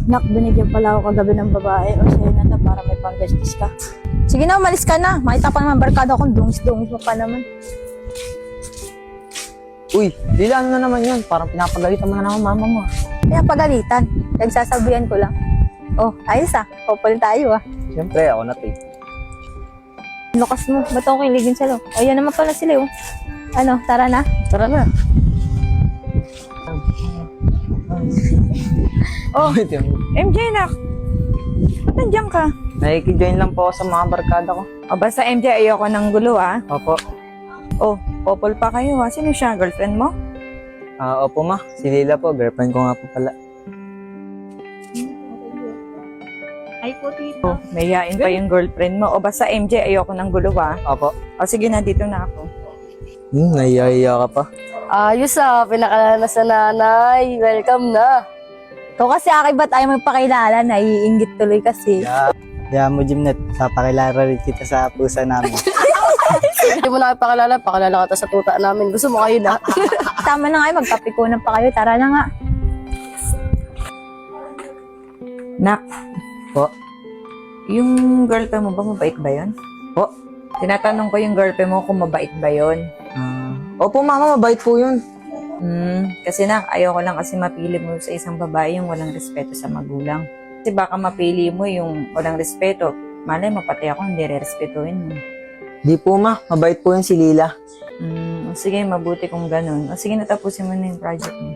Nak, binigyan pala ako kagabi ng babae. O sa'yo na to para may pang-justice ka. Sige na, umalis ka na. Makita pa naman barkada akong dungis-dungis mo pa naman. Uy, Lila, ano na naman yun? Parang pinapagalitan mo na naman mama mo. Kaya pagalitan. Nagsasabihan ko lang. Oh, ayos ah. Couple tayo ah. Siyempre, ako na to. Lukas mo. Ba't ako kiligin sa'yo? O, yan naman pala sila oh. Ano, tara na? Tara na. Oh, MJ, nak. Ba't nandiyan ka? Nakikijoin lang po ako sa mga barkada ko. O, basta MJ, ayoko ng gulo, ah. Opo. Oh, couple pa kayo, ah. Sino siya? Girlfriend mo? Opo ma, si Lila po, girlfriend ko nga po pala. ay po tito. Oh, mayayain pa yung girlfriend mo. O, basta MJ, ayoko ng gulo, ah. Opo. O, sige na, dito na ako. Nahiya ka pa. Ayos ah, pinakilala na sa nanay. Welcome na. Ikaw kasi aki ba't ayaw magpakilala? Naiinggit tuloy kasi. Kaya mo, Jimnet, papakilala rin kita sa pusa namin. Hindi mo na kayo pakilala ka sa tuta namin. Gusto mo kayo na? Tama na nga, magkapikunan pa kayo. Tara na nga. Nak, Po? yung girlfriend mo ba, mabait ba yun? Po? Tinatanong ko yung girlfriend mo kung mabait ba yun. Opo mama, mabait po yun. Kasi nak, ayoko lang kasi mapili mo sa isang babae yung walang respeto sa magulang. Kasi baka mapili mo yung walang respeto. Malay mo, pati ako hindi re-respetuhin mo. Di po ma, mabait po yun si Lila. Sige, mabuti kung ganun. Sige, natapusin mo na yung project mo.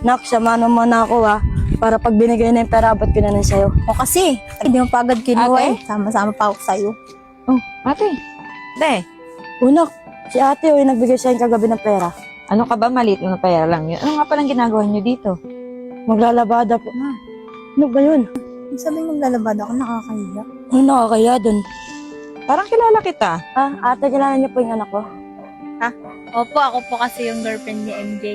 Nak, sama naman ako ah. Para pag binigay na yung pera, ba't ko na nun sa'yo? O kasi, hindi mo pa agad kinuha Ate? eh. Sama-sama pa ako sa'yo. Oh, ate. Ate, Unak, si ate yung nagbigay sa'yo kagabi ng pera. ano ka ba? Maliit na pera lang yun. Ano nga palang ginagawa niyo dito? Maglalabada po. Ano ba yun? Sabi mong lalabad ako, nakakahiya. Ano nakakaya dun? Parang kilala kita. Ah, ate, kilala niyo po yung anak ko? Opo, ako po kasi yung girlfriend ni MJ.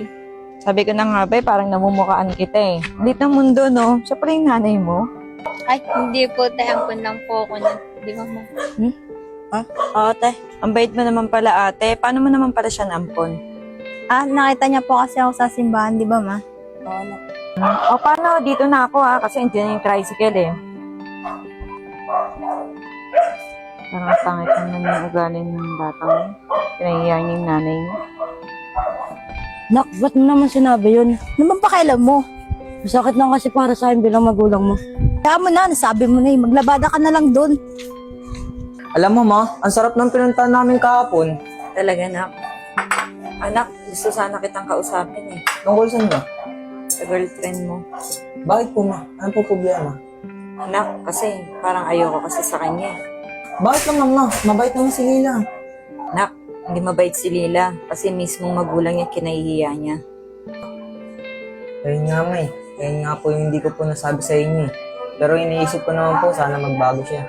Sabi ko na nga ba, parang namumukaan kita eh. Liit ng mundo, no? Siya pala yung nanay mo. Ay, hindi po, tayampon lang po ako na. Di ba mo? Ate. Ang bait mo naman pala ate. Paano mo naman pala siya nampon? Ah, nakita niya po kasi ako sa simbahan, di ba ma? O paano? Dito na ako kasi andyan yung tricycle eh. Parang pangit naman yung ugali ng batang. Pinahiya niya yung nanay niya. Nak, ba't mo naman sinabi yun? Naman pakialam mo. Masakit lang kasi para sa akin bilang magulang mo. Kaya mo na, nasabi mo na eh. Maglabada ka na lang doon. Alam mo ma, ang sarap ng pinuntahan namin kahapon. Talaga nak. Anak, gusto sana kitang kausapin eh. Tungkol saan ba? Sa girlfriend mo. Bakit po ma? Ano po problema? Anak, kasi parang ayoko kasi sa kanya eh. Bakit naman ma? Mabait naman si Lila. Nak, hindi mabait si Lila kasi mismong magulang niya kinahihiya niya. Ayun nga ma eh. Ayun nga po yung hindi ko po nasabi sa inyo eh. Pero iniisip ko naman po, sana magbago siya.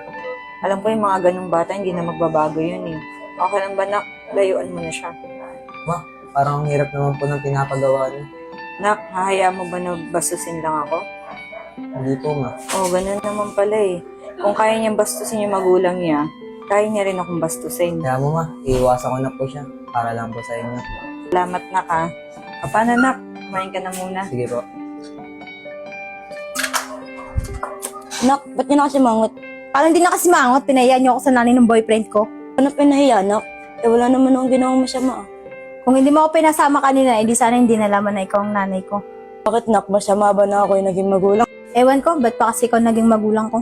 Alam ko yung mga ganung bata, hindi na magbabago yun eh. Okay lang ba nak, layuan mo na siya. Ma, parang ang hirap naman po ng pinapagawa niya. Nak, hahayaan mo ba na bastusin lang ako? Hindi po ma. Oo, ganun naman pala eh. Kung kaya niyang bastusin yung magulang niya, kaya niya rin akong bastusin. Kaya mo ma, iiwasan ko na po siya. Para lang po sa inyo. Salamat nak ha. Paano nak? Kumain ka na muna. Sige po. Nak, ba't niyo na kasi mangot? Parang hindi na kasi mangot. Pinayaan niyo ako sa nanay ng boyfriend ko. Ano pinahiya, nak? Eh, wala naman akong ginawang masama ah. Kung hindi mo ako pinasama kanina, edi sana hindi nalaman na ikaw ang nanay ko. Bakit nak, masama ba na ako yung naging magulang? Ewan ko, ba't pa kasi ikaw naging magulang ko?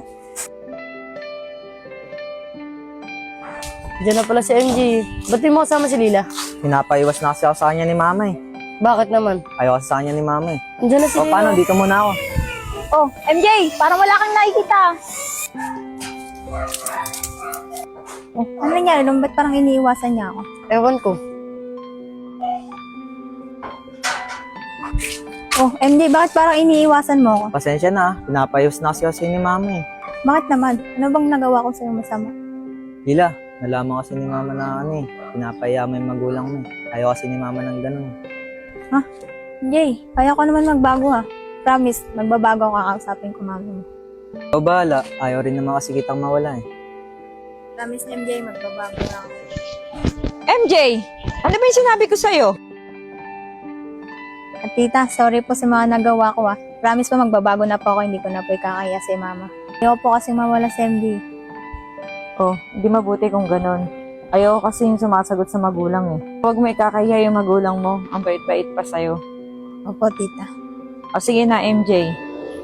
Diyan na pala si MJ. Ba't di mo kasama si Lila? Pinapaiwas na kasi ako sa kanya ni mama eh. Bakit naman? Ayaw kasi sa kanya ni mama eh. Diyan na si O Lila. paano, dito muna ako. Oh, MJ, parang wala kang nakikita. Oh, ano nangyari? Ba't parang iniiwasan niya ako? Ewan ko. Oh, MJ, bakit parang iniiwasan mo ako? Pasensya na, pinapayos na kasi ni mama eh. Bakit naman? Ano bang nagawa ko sa'yo masama? Lila, nalaman kasi ni mama na ano eh. Pinapaya mo yung magulang mo eh. Ayaw kasi ni mama ng ganun. MJ, kaya ko naman magbago ha. Promise, magbabago ako kakausapin ko mama mo. Ikaw bahala, ayaw rin naman kasi kitang mawala eh. Promise, MJ, magbabago lang ako. MJ, ano ba yung sinabi ko sa'yo? At tita, sorry po sa mga nagawa ko Promise po magbabago na po ako, hindi ko na po ikakaya si mama. Ayoko po kasing mawala sa MD. Oh, hindi mabuti kung ganon. Ayoko kasi yung sumasagot sa magulang eh. Huwag mo ikakahiya yung magulang mo. Ang bait-bait pa sa'yo. Opo, tita. O sige na, MJ.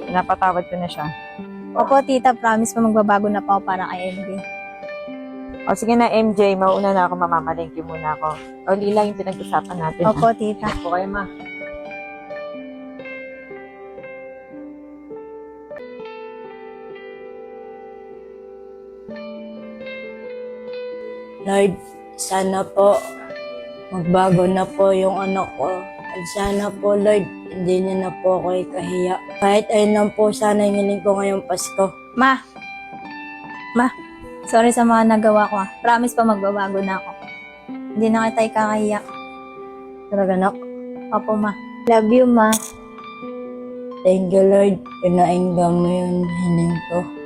Napatawad ko na siya. Opo, tita, promise po magbabago na po ako para kay MD. O sige na, MJ. Mauna na ako, mamamalengke muna ako. O Lila, yung pinag-usapan natin. Opo, tita. Opo kayo, ma. Lord, sana po magbago na po yung anak ko. At sana po, Lord, hindi niya na po ako ikahiya. Kahit ayun lang po sana yung hiling ko ngayong Pasko. Ma, sorry sa mga nagawa ko Promise pa magbabago na ako. Hindi na kita ikakahiya. Talaga, nak. Opo, ma. Love you, ma. Thank you, Lord. Pinainggan mo yung hiling ko.